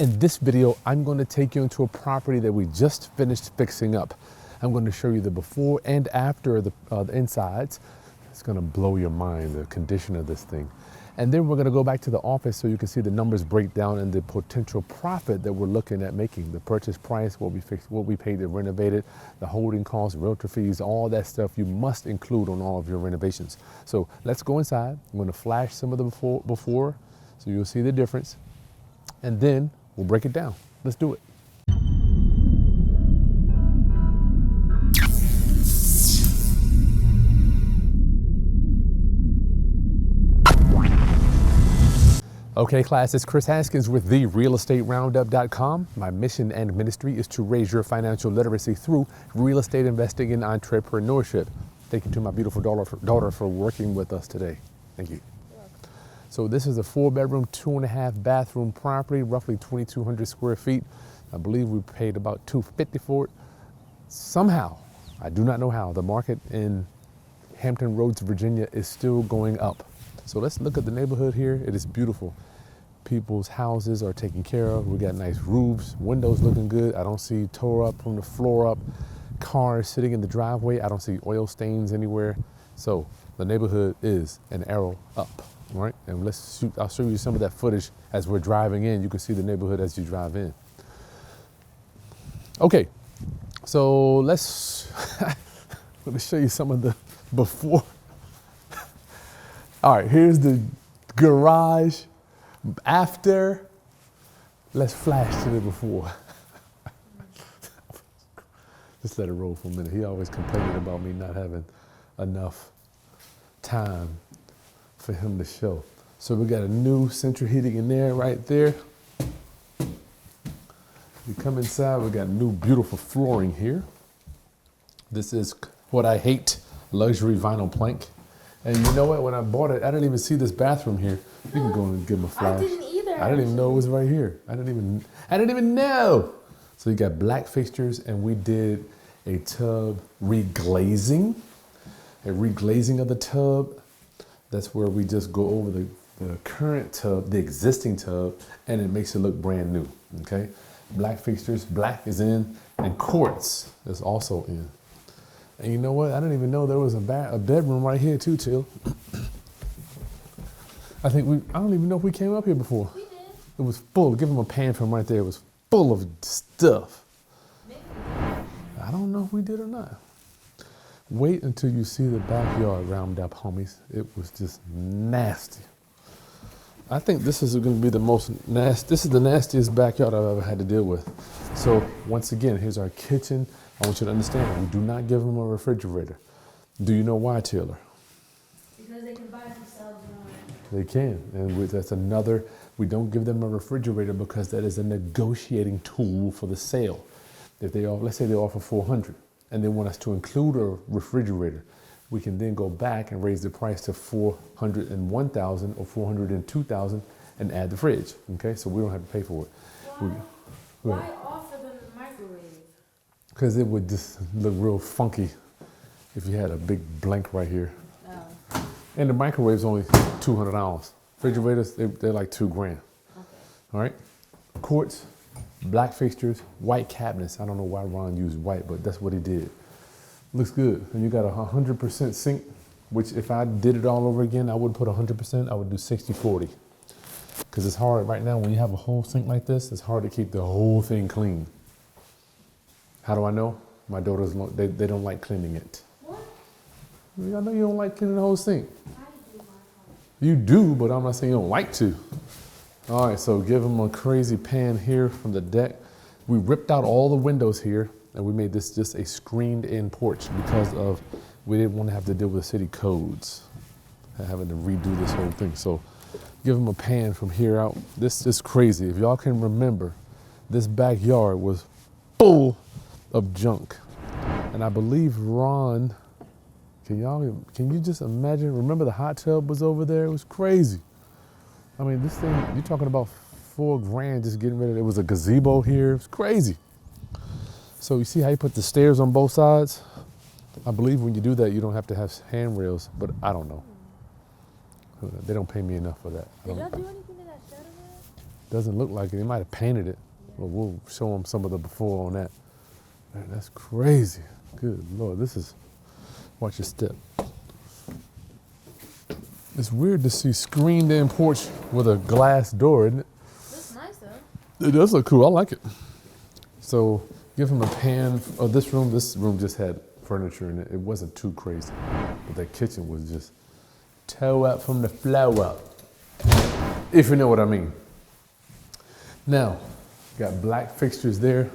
In this video, I'm going to take you into a property that we just finished fixing up. I'm going to show you the before and after the insides. It's going to blow your mind, the condition of this thing. And then we're going to go back to the office so you can see the numbers break down and the potential profit that we're looking at making. The purchase price, what we paid to renovate it, the holding costs, realtor fees, all that stuff you must include on all of your renovations. So let's go inside. I'm going to flash some of the before so you'll see the difference. And then we'll break it down. Let's do it. Okay, class, it's Chris Haskins with the realestateroundup.com. My mission and ministry is to raise your financial literacy through real estate investing and entrepreneurship. Thank you to my beautiful daughter for working with us today. Thank you. So this is a 4-bedroom, 2.5 bathroom property, roughly 2,200 square feet. I believe we paid about $250 for it. Somehow, I do not know how, the market in Hampton Roads, Virginia is still going up. So let's look at the neighborhood here. It is beautiful. People's houses are taken care of. We got nice roofs, windows looking good. I don't see tore up from the floor up. Cars sitting in the driveway. I don't see oil stains anywhere. So the neighborhood is an arrow up, all right? And I'll show you some of that footage as we're driving in. You can see the neighborhood as you drive in. Okay, so let's show you some of the before. All right, here's the garage after. Let's flash to the before. Just let it roll for a minute. He always complaining about me not having enough time for him to show. So we got a new central heating in there, right there. We come inside, we got new beautiful flooring here. This is what I hate, luxury vinyl plank. And you know what, when I bought it, I didn't even see this bathroom here. You can go and give him a flash. I didn't either. I didn't even know it was right here. I didn't even know. So you got black fixtures, and we did a tub reglazing, of the tub. That's where we just go over the current tub, the existing tub, and it makes it look brand new, okay? Black fixtures, black is in, and quartz is also in. And you know what? I didn't even know there was a bedroom right here too, Till. I don't even know if we came up here before. We did. It was full. Give him a pan from right there. It was full of stuff. Maybe. I don't know if we did or not. Wait until you see the backyard round up, homies. It was just nasty. I think this is going to be the most nasty. This is the nastiest backyard I've ever had to deal with. So once again, here's our kitchen. I want you to understand, we do not give them a refrigerator. Do you know why, Taylor? Because they can buy it themselves. They can, and that's another, we don't give them a refrigerator because that is a negotiating tool for the sale. If they let's say they offer $400 and they want us to include a refrigerator, we can then go back and raise the price to $401,000 or $402,000 and add the fridge, okay? So we don't have to pay for it. Why offer them the microwave? Because it would just look real funky if you had a big blank right here. Oh. And the microwave's only $200. Refrigerators, they're like $2,000. Okay. All right? Quartz, black fixtures, white cabinets. I don't know why Ron used white, but that's what he did. Looks good. And you got a 100% sink, which if I did it all over again, I wouldn't put 100%, I would do 60-40. Because it's hard right now when you have a whole sink like this, it's hard to keep the whole thing clean. How do I know? My daughters, they don't like cleaning it. What? I know you don't like cleaning the whole sink. I do my part. You do, but I'm not saying you don't like to. All right, so give them a crazy pan here from the deck. We ripped out all the windows here, and we made this just a screened-in porch because we didn't want to have to deal with city codes, having to redo this whole thing. So give them a pan from here out. This is crazy. If y'all can remember, this backyard was full of junk. And I believe Ron, can you just imagine? Remember the hot tub was over there? It was crazy. I mean, this thing, you're talking about $4,000 just getting rid of it. It was a gazebo here. It was crazy. So you see how you put the stairs on both sides? I believe when you do that, you don't have to have handrails, but I don't know. They don't pay me enough for that. Did y'all do anything to that shed over Doesn't look like it. They might have painted it. But we'll show them some of the before on that. Man, that's crazy. Good Lord, this is, watch your step. It's weird to see screened in porch with a glass door, isn't it? Looks nice though. It does look cool, I like it. So give him a pan. Oh, this room just had furniture in it. It wasn't too crazy, but that kitchen was just toe up from the floor up, if you know what I mean. Now, got black fixtures there.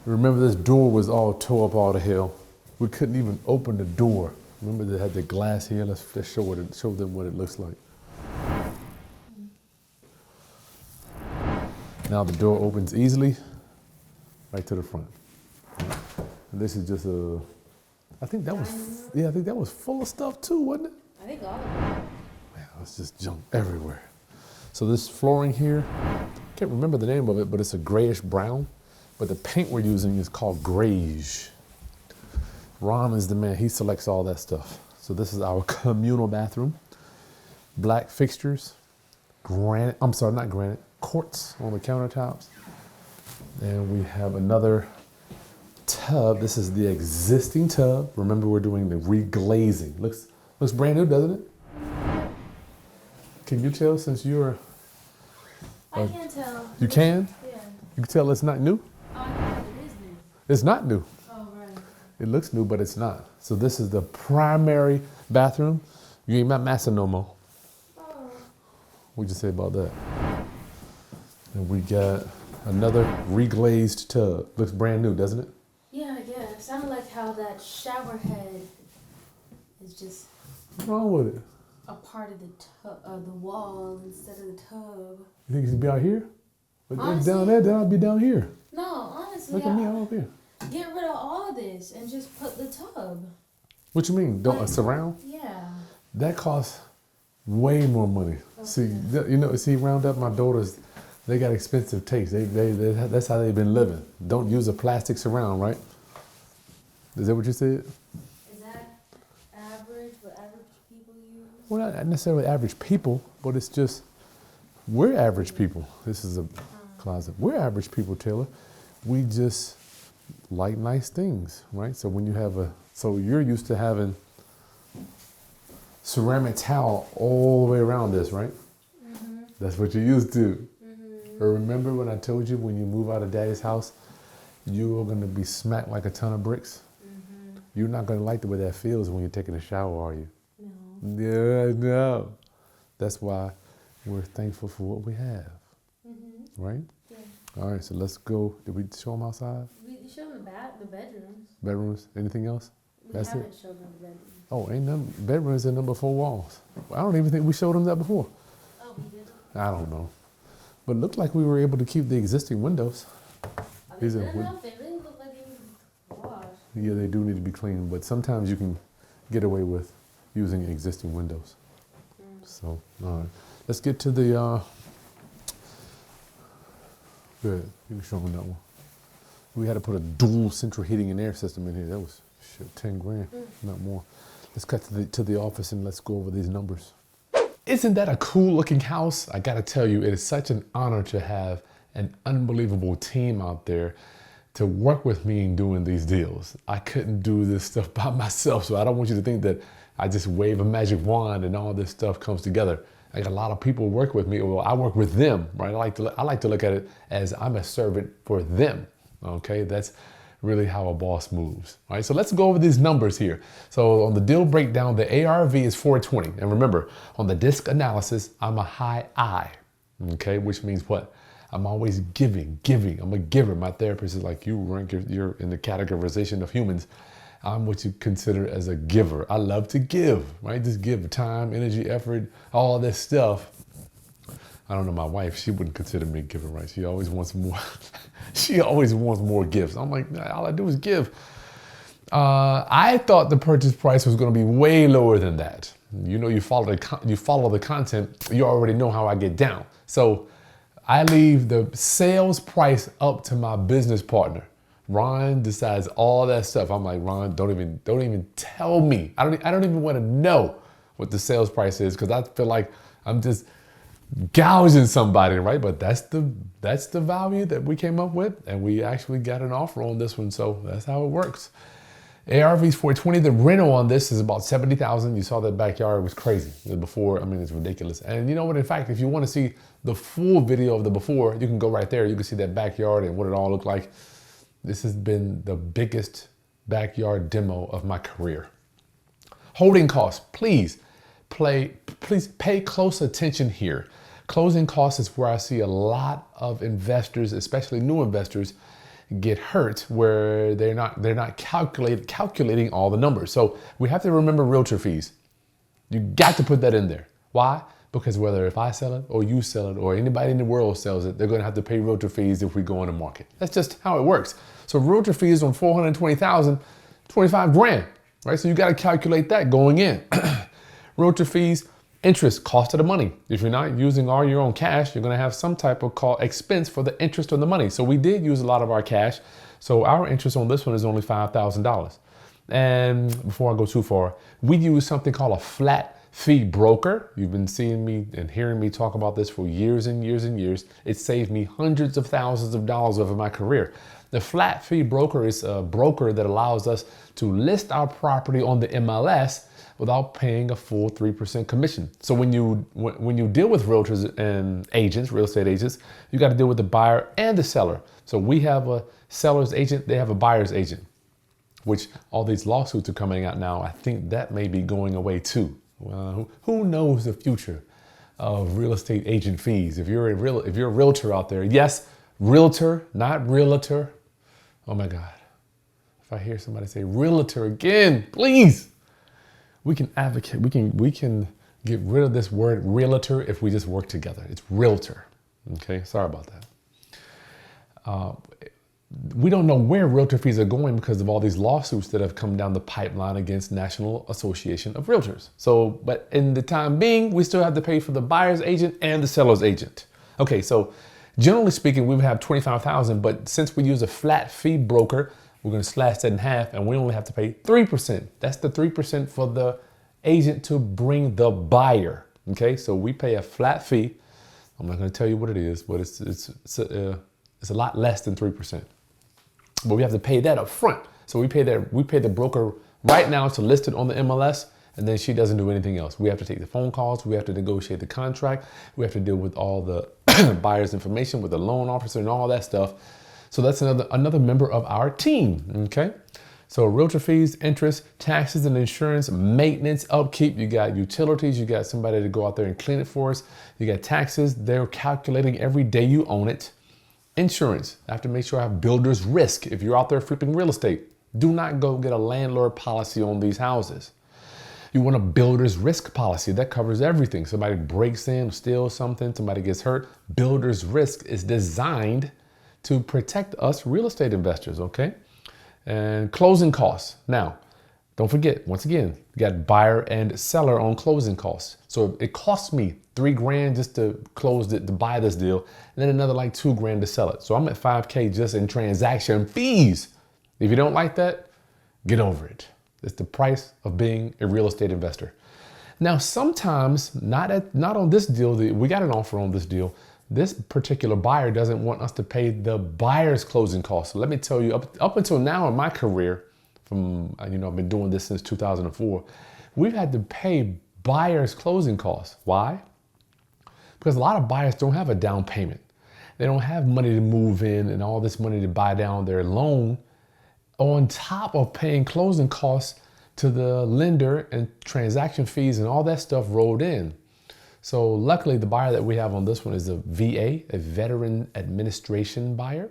Remember this door was all tore up all the hell. We couldn't even open the door. Remember they had the glass here? Let's show them what it looks like. Now the door opens easily, right to the front. And this is just a, I think that was full of stuff too, wasn't it? I think all of it. Man, it's just junk everywhere. So this flooring here, can't remember the name of it, but it's a grayish brown. But the paint we're using is called grayish. Ron is the man, he selects all that stuff. So this is our communal bathroom. Black fixtures, granite, not granite, quartz on the countertops. And we have another tub. This is the existing tub. Remember, we're doing the reglazing. Looks brand new, doesn't it? Can you tell since you're... I can't tell. You can? Yeah. You can tell it's not new? Oh, I know it is new. It's not new. Oh, right. It looks new, but it's not. So this is the primary bathroom. You ain't messing no more. Oh. What'd you say about that? And we got another reglazed tub. Looks brand new, doesn't it? Yeah, I guess. I don't like how that shower head is just What's wrong with it? a part of the wall instead of the tub. You think it should be out here? But it's Honestly- down there, then I'll be down here. No, honestly, Look at me, I'm up here. get rid of all this and just put the tub. What you mean? Don't surround? Yeah. That costs way more money. See, see, Roundup, my daughters, they got expensive taste. That's how they've been living. Don't use a plastic surround, right? Is that what you said? Is that average? What average people use? Well, not necessarily average people, but it's just, we're average people. This is a closet. We're average people, Taylor. We just like nice things, right? So when you have so you're used to having ceramic towel all the way around this, right? Mm-hmm. That's what you're used to. Mm-hmm. But remember when I told you when you move out of daddy's house, you are gonna be smacked like a ton of bricks? Mm-hmm. You're not gonna like the way that feels when you're taking a shower, are you? No. Yeah, I know. That's why we're thankful for what we have, Mm-hmm. right? Yeah. All right, so let's go. Did we show them outside? We showed them the bedrooms. Bedrooms? Anything else? We That's it? haven't showed them the bedrooms. Oh, ain't none bedrooms in number 4 walls. I don't even think we showed them that before. Oh, we did. I don't know. But it looked like we were able to keep the existing windows. Are they These are good wood. enough? They really look like they need washed. Yeah, they do need to be cleaned, but sometimes you can get away with using existing windows. So, all right. Let's get to the, good, you can show them that one. We had to put a dual central heating and air system in here. That was, shit, 10 grand, not more. Let's cut to the office and let's go over these numbers. Isn't that a cool looking house? I gotta tell you, it is such an honor to have an unbelievable team out there to work with me in doing these deals. I couldn't do this stuff by myself, so I don't want you to think that I just wave a magic wand and all this stuff comes together. I got a lot of people work with me. Well, I work with them, right? I like to look at it as I'm a servant for them. Okay, that's really how a boss moves. All right, so let's go over these numbers here. So on the deal breakdown, the ARV is 420, and remember, on the disc analysis, I'm a high I. Okay, which means what? I'm always giving. I'm a giver. My therapist is like, you rank you're in the categorization of humans. I'm what you consider as a giver. I love to give, right? Just give time, energy, effort, all this stuff. I don't know, my wife, she wouldn't consider me a giver, right? She always wants more. She always wants more gifts. I'm like, nah, all I do is give. I thought the purchase price was gonna be way lower than that. You know, you follow the content, you already know how I get down. So I leave the sales price up to my business partner. Ron decides all that stuff. I'm like, Ron, don't even tell me. I don't even want to know what the sales price is because I feel like I'm just gouging somebody, right? But that's the value that we came up with, and we actually got an offer on this one, so that's how it works. ARV's 420. The reno on this is about 70,000. You saw that backyard, it was crazy. The before, I mean, it's ridiculous. And you know what? In fact, if you want to see the full video of the before, you can go right there. You can see that backyard and what it all looked like. This has been the biggest backyard demo of my career. Holding costs, please pay close attention here. Closing costs is where I see a lot of investors, especially new investors, get hurt, where they're not calculating all the numbers. So we have to remember realtor fees. You got to put that in there. Why? Because whether if I sell it or you sell it or anybody in the world sells it, they're going to have to pay realtor fees if we go on the market. That's just how it works. So realtor fees on 420,000, 25 grand, right? So you got to calculate that going in. Realtor fees, interest, cost of the money. If you're not using all your own cash, you're going to have some type of expense for the interest on the money. So we did use a lot of our cash. So our interest on this one is only $5,000. And before I go too far, we use something called a flat fee broker. You've been seeing me and hearing me talk about this for years and years and years. It saved me hundreds of thousands of dollars over my career. The flat fee broker is a broker that allows us to list our property on the MLS without paying a full 3% commission. So when you deal with realtors and agents, real estate agents, you got to deal with the buyer and the seller. So we have a seller's agent, they have a buyer's agent, which all these lawsuits are coming out now. I think that may be going away too. Who knows the future of real estate agent fees? If you're a realtor out there, yes, realtor, not realtor. Oh my God. If I hear somebody say realtor again, please. We can advocate, we can get rid of this word realtor if we just work together. It's realtor, okay? Sorry about that. We don't know where realtor fees are going because of all these lawsuits that have come down the pipeline against National Association of Realtors. So, but in the time being, we still have to pay for the buyer's agent and the seller's agent. Okay, so generally speaking, we would have 25,000, but since we use a flat fee broker, we're going to slash that in half and we only have to pay 3%. That's the 3% for the agent to bring the buyer. Okay, so we pay a flat fee. I'm not going to tell you what it is, but it's a lot less than 3%. But we have to pay that up front. So we pay the broker right now to list it on the MLS, and then she doesn't do anything else. We have to take the phone calls. We have to negotiate the contract. We have to deal with all the buyer's information with the loan officer and all that stuff. So that's another member of our team, okay? So realtor fees, interest, taxes and insurance, maintenance, upkeep. You got utilities. You got somebody to go out there and clean it for us. You got taxes. They're calculating every day you own it. Insurance. I have to make sure I have builder's risk. If you're out there flipping real estate, do not go get a landlord policy on these houses. You want a builder's risk policy. That covers everything. Somebody breaks in, steals something, somebody gets hurt. Builder's risk is designed to protect us real estate investors, okay? And closing costs. Now, don't forget, once again, you got buyer and seller on closing costs. So it costs me $3 grand just to close it, to buy this deal, and then another like $2 grand to sell it. So I'm at $5K just in transaction fees. If you don't like that, get over it. It's the price of being a real estate investor. Now, sometimes, not on this deal, we got an offer on this deal. This particular buyer doesn't want us to pay the buyer's closing costs. So let me tell you, up until now in my career, I've been doing this since 2004, we've had to pay buyer's closing costs. Why? Because a lot of buyers don't have a down payment. They don't have money to move in and all this money to buy down their loan on top of paying closing costs to the lender and transaction fees and all that stuff rolled in. So luckily the buyer that we have on this one is a VA, a Veteran Administration buyer.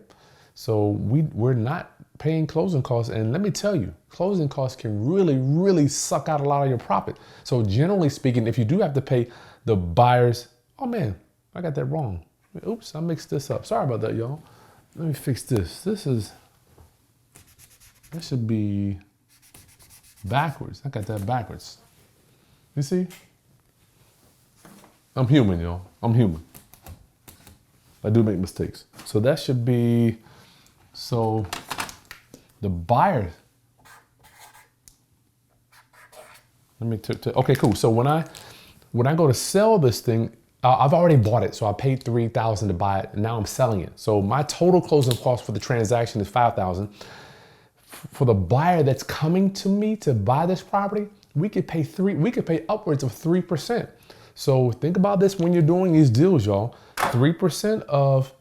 So we're not paying closing costs. And let me tell you, closing costs can really, really suck out a lot of your profit. So generally speaking, if you do have to pay the buyer's, oh man, I got that wrong. Oops, I mixed this up. Sorry about that, y'all. Let me fix this. That should be backwards. I got that backwards. You see? I'm human, y'all. I'm human. I do make mistakes. So that should be, so the buyer, let me, okay, cool. So when I go to sell this thing, I've already bought it, so I paid $3,000 to buy it, and now I'm selling it. So my total closing cost for the transaction is $5,000. For the buyer that's coming to me to buy this property, we could pay upwards of 3%. So think about this when you're doing these deals, y'all. 3% of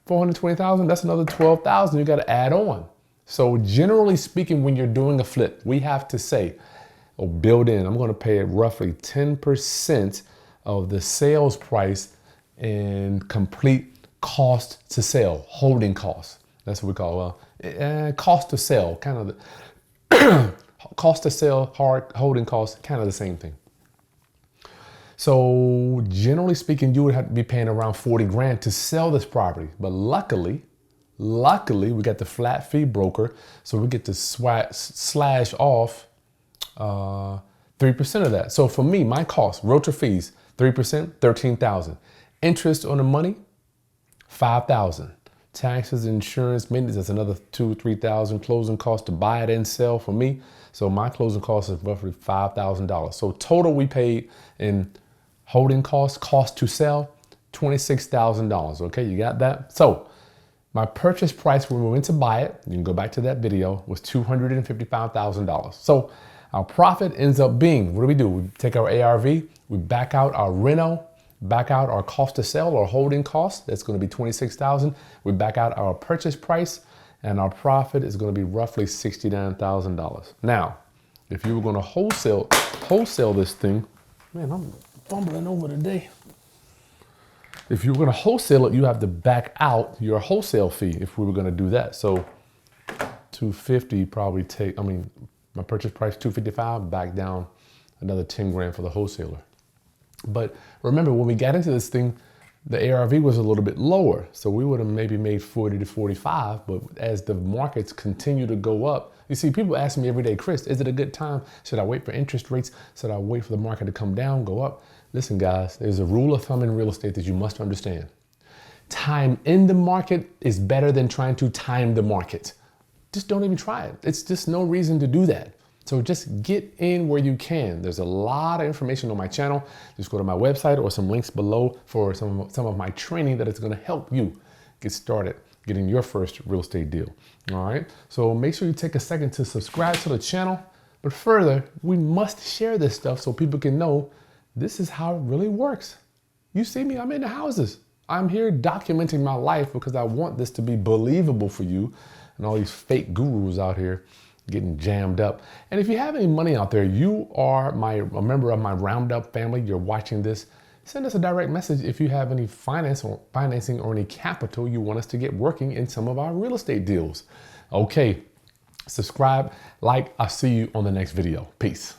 420,000, that's another 12,000 you got to add on. So generally speaking, when you're doing a flip, we have to say, or build in, I'm going to pay roughly 10% of the sales price in complete cost to sell, holding costs. That's what we call cost to sell, kind of the cost to sell, holding costs, kind of the same thing. So generally speaking, you would have to be paying around 40 grand to sell this property. But luckily, we got the flat fee broker, so we get to slash off 3% of that. So for me, my cost, realtor fees, 3%, 13,000. Interest on the money, 5,000. Taxes, insurance, maintenance, that's another 2,000, 3,000. Closing costs to buy it and sell for me. So my closing cost is roughly $5,000. So total we paid in holding costs, cost to sell, $26,000. Okay, you got that? So my purchase price when we went to buy it, you can go back to that video, was $255,000. So our profit ends up being, what do? We take our ARV, we back out our reno, back out our cost to sell or holding cost. That's going to be $26,000. We back out our purchase price, and our profit is going to be roughly $69,000. Now, if you were going to wholesale this thing, man, I'm fumbling over today. If you were going to wholesale it, you have to back out your wholesale fee if we were going to do that. So 250 probably my purchase price 255, back down another 10 grand for the wholesaler. But remember, when we got into this thing, the ARV was a little bit lower. So we would have maybe made 40 to 45, but as the markets continue to go up, you see, people ask me every day, Chris, is it a good time? Should I wait for interest rates? Should I wait for the market to come down, go up? Listen, guys, there's a rule of thumb in real estate that you must understand. Time in the market is better than trying to time the market. Just don't even try it. It's just no reason to do that. So just get in where you can. There's a lot of information on my channel. Just go to my website or some links below for some of my training that is going to help you get started getting your first real estate deal. All right. So make sure you take a second to subscribe to the channel. But further, we must share this stuff so people can know this is how it really works. You see me, I'm in the houses. I'm here documenting my life because I want this to be believable for you and all these fake gurus out here getting jammed up. And if you have any money out there, you are a member of my Roundup family, you're watching this, send us a direct message if you have any financing or any capital you want us to get working in some of our real estate deals. Okay, subscribe, like, I'll see you on the next video. Peace.